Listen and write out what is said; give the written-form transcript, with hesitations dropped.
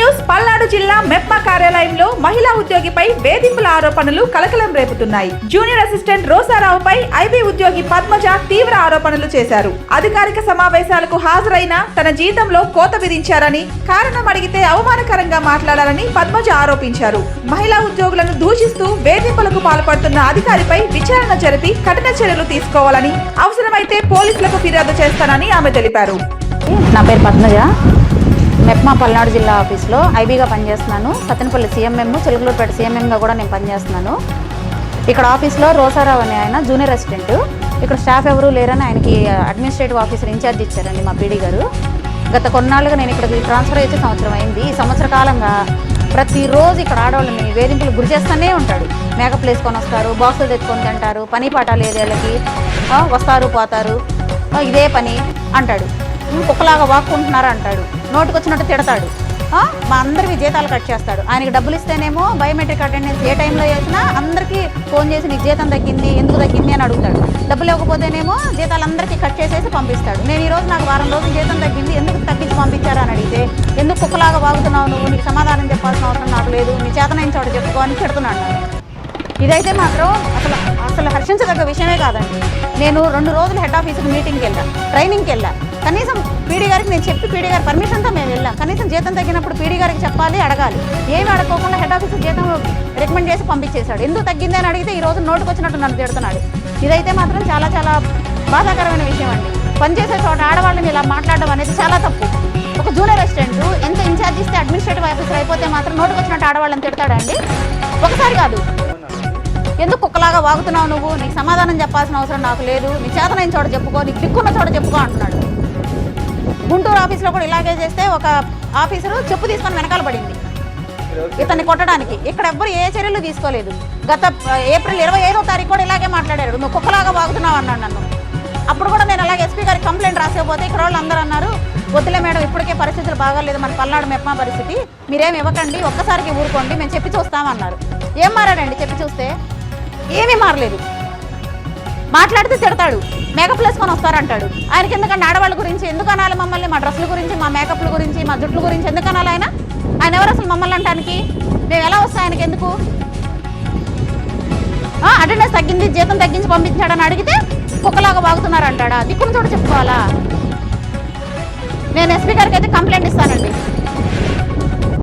News Palnadu జిల్లా మెప్మా కార్యాలయంలో మహిళా ఉద్యోగిపై వేధింపుల ఆరోపణలు కలకలం రేపుతున్నాయి. జూనియర్ అసిస్టెంట్ రోసారావుపై ఐబీ ఉద్యోగి పద్మజ తీవ్ర ఆరోపణలు చేశారు. అధికారిక సమావేశాలకు హాజరైన తన జీతంలో కోత విధించారని, కారణం అడిగితే అవమానకరంగా మాట్లాడారని పద్మజ ఆరోపించారు. మహిళా ఉద్యోగులను దూషిస్తూ వేధింపులకు పాల్పడుతున్న అధికారిపై విచారణ జరిపి కఠిన చర్యలు తీసుకోవాలని, అవసరమైతే పోలీసులకు ఫిర్యాదు చేస్తానని ఆమె తెలిపారు. నా పేరు పద్మజ. మెప్మా పల్నాడు జిల్లా ఆఫీస్లో ఐబీగా పనిచేస్తున్నాను. సత్తెనపల్లి సీఎంఎం, చిలుకలూరుపేట సీఎంఎంగా కూడా నేను పనిచేస్తున్నాను. ఇక్కడ ఆఫీస్లో రోసారావు అనే ఆయన జూనియర్ అసిస్టెంట్. ఇక్కడ స్టాఫ్ ఎవరూ లేరని ఆయనకి అడ్మినిస్ట్రేటివ్ ఆఫీసర్ ఇన్ఛార్జ్ ఇచ్చారండి మా పీడీ గారు. గత కొన్నాళ్ళుగా నేను ఇక్కడికి ట్రాన్స్ఫర్ అయ్యే సంవత్సరం అయింది. ఈ సంవత్సర కాలంగా ప్రతిరోజు ఇక్కడ ఆడవాళ్ళని వేధింపులు గురి చేస్తూనే ఉంటాడు. మేకప్ వేసుకొని వస్తారు, బాక్సులు తెచ్చుకొని తింటారు, పని పాట లేదు వాళ్ళకి, వస్తారు పోతారు, ఇదే పని అంటాడు. కుక్కలాగా వాక్కుంటున్నారు అంటాడు, నోటికి వచ్చినట్టు తిడతాడు. మా అందరివి జీతాలు కట్ చేస్తాడు. ఆయనకి డబ్బులు ఇస్తేనేమో బయోమెట్రిక్ అటెండెన్స్ ఏ టైంలో చేసినా అందరికీ ఫోన్ చేసి నీకు జీతం తగ్గింది, ఎందుకు తగ్గింది అని అడుగుతాడు. డబ్బులు ఇవ్వకపోతేనేమో జీతాలు అందరికీ కట్ చేసేసి పంపిస్తాడు. నేను ఈరోజు నాకు వారం రోజులు జీతం తగ్గింది, ఎందుకు తగ్గించి పంపించారు అని అడిగితే, ఎందుకు కుక్కలాగా వాగుతున్నావు నువ్వు, నీకు సమాధానం చెప్పాల్సిన అవసరం నాకు లేదు, నీ చేతనైన చోట చెప్పుకో అని చెడుతున్నాడు. ఇదైతే మాత్రం అసలు హర్షించదగ్గ విషయమే కాదండి. నేను 2 రోజులు హెడ్ ఆఫీస్కి మీటింగ్కి వెళ్ళాను, ట్రైనింగ్కి వెళ్ళాను. కనీసం పీడీ గారికి నేను చెప్పి పీడీ గారి పర్మిషన్తో మేము వెళ్ళాం. కనీసం జీతం తగ్గినప్పుడు పీడీ గారికి చెప్పాలి, అడగాలి. ఏమి అడగకుండా హెడ్ ఆఫీస్కి జీతం రికమెండ్ చేసి పంపించేశాడు. ఎందుకు తగ్గింది అని అడిగితే ఈరోజు నోటుకు వచ్చినట్టు నన్ను తిడుతున్నాడు. ఇదైతే మాత్రం చాలా చాలా బాధాకరమైన విషయం అండి. పనిచేసే చోట ఆడవాళ్ళని ఇలా మాట్లాడడం అనేది చాలా తప్పు. ఒక జూనియర్ అసిస్టెంట్ ఎంత ఇన్ఛార్జ్ ఇస్తే అడ్మినిస్ట్రేటివ్ ఆఫీసర్ అయిపోతే మాత్రం నోటుకు వచ్చినట్టు ఆడవాళ్ళని తిడతాడండి. ఒకసారి కాదు, ఎందుకు కుక్కలాగా వాగుతున్నావు నువ్వు, నీకు సమాధానం చెప్పాల్సిన అవసరం నాకు లేదు, నీ చేతనైన చోట చెప్పుకో, నీకు దిక్కున్న చోట చెప్పుకో అంటున్నాడు. గుంటూరు ఆఫీస్లో కూడా ఇలాగే చేస్తే ఒక ఆఫీసరు చెప్పు తీసుకొని వెనకాల పడింది ఇతన్ని కొట్టడానికి. ఇక్కడ ఎవ్వరు ఏ చర్యలు తీసుకోలేదు. గత ఏప్రిల్ 25వ తారీఖు కూడా ఇలాగే మాట్లాడారు, నువ్వు కుక్కలాగా వాగుతున్నావు అన్నాడు నన్ను. అప్పుడు కూడా నేను అలాగే ఎస్పీ గారికి కంప్లైంట్ రాసేపోతే ఇక్కడ వాళ్ళు అందరూ అన్నారు, వద్దులే మేడం ఇప్పటికే పరిస్థితులు బాగాలేదు, మన పల్నాడు మెప్మా పరిస్థితి, మీరేమి ఇవ్వకండి, ఒక్కసారికి ఊరుకోండి, మేము చెప్పి చూస్తామన్నారు. ఏం మారాడండి చెప్పి చూస్తే? ఏమీ మారలేదు. మాట్లాడితే తిడతాడు, మేకప్ వేసుకొని వస్తారంటాడు. ఆయనకి ఎందుకంటే ఆడవాళ్ళ గురించి ఎందుకు అనాలి మమ్మల్ని? మా డ్రెస్సుల గురించి, మా మేకప్ల గురించి, మా జుట్ల గురించి ఎందుకు అనాలి? ఆయన ఎవరు అసలు మమ్మల్ని అంటానికి? మేము ఎలా వస్తాం ఆయనకి ఎందుకు? అటెండెన్స్ తగ్గింది, జీతం తగ్గించి పంపించాడని అడిగితే కుక్కలాగా వాగుతున్నారు అంటాడా? దిక్కున చోట చెప్పుకోవాలా? నేను ఎస్పీ గారికి అయితే కంప్లైంట్ ఇస్తానండి.